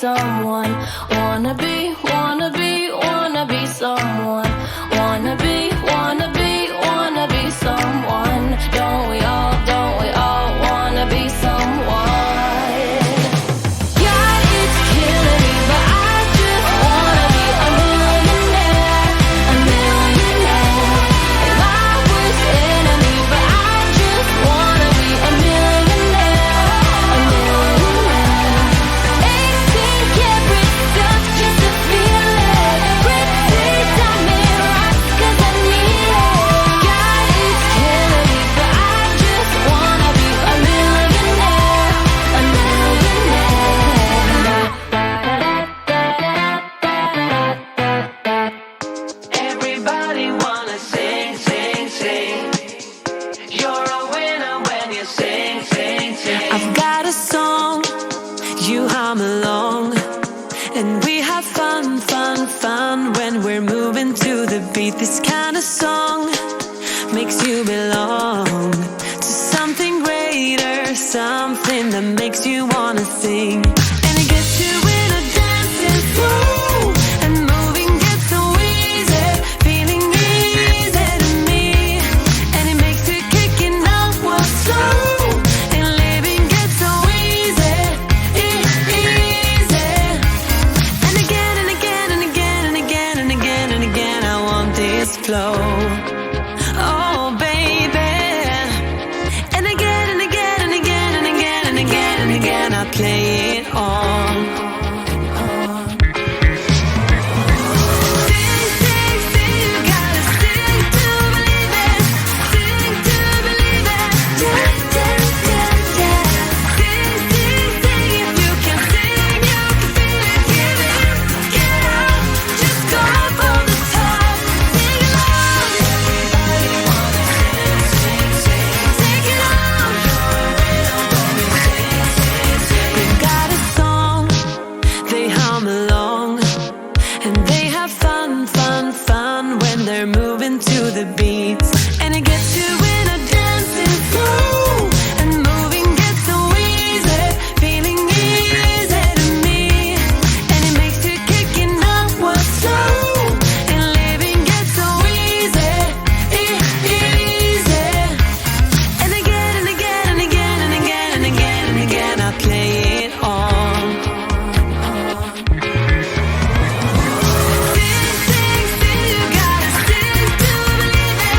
someone. Wanna be someone. Wanna be someone. Don't we all wanna be someone? God, it's killing me, but I just wanna be a millionaire, a millionaire. And my worst enemy, but I just wanna be a millionaire, a millionaire. 18 karat stuff just to feel it. Pretty diamond rocks 'cause I need it. God, it's killing me, but I just wanna be a millionaire, a millionaire. Everybody wanna sing, sing, sing. You're a winner when you sing, sing, sing. I've got a song, you hum along, and we have fun, fun, fun when we're moving to the beat. This kind of song makes you belong to something greater, something that makes you wanna sing. And it gets you in a dancing flow, and moving gets so easy, feeling easy to me. And it makes you kicking out what's slow, and living gets so easy, easy. And again and again and again and again and again and again, I want this flow. Oh, baby. And again and again and again and again and again and again, I play it on. Sing, sing, sing, you gotta sing to believe it. Sing to believe it. Yeah, yeah, yeah, yeah. Sing, sing, sing, if you can sing, you can feel it. Give it, get up, just go for the top. Sing along. Everybody wanna sing, sing, sing. Take it on. They've got a song, they hum along, and they have fun, fun, fun when they're moving to the beats. And it gets you in a dancing flow, and moving gets so easy, feeling easy to me. And it makes you kicking up what's slow, and living gets so easy, easy. And again and again and again and again and again and again, I play it on. Sing, sing, sing, you gotta sing to believe it.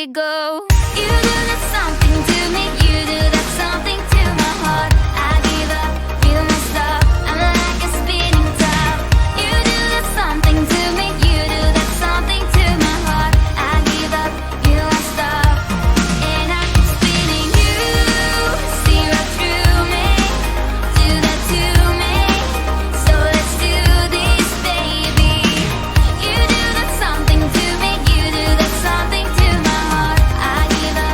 we go.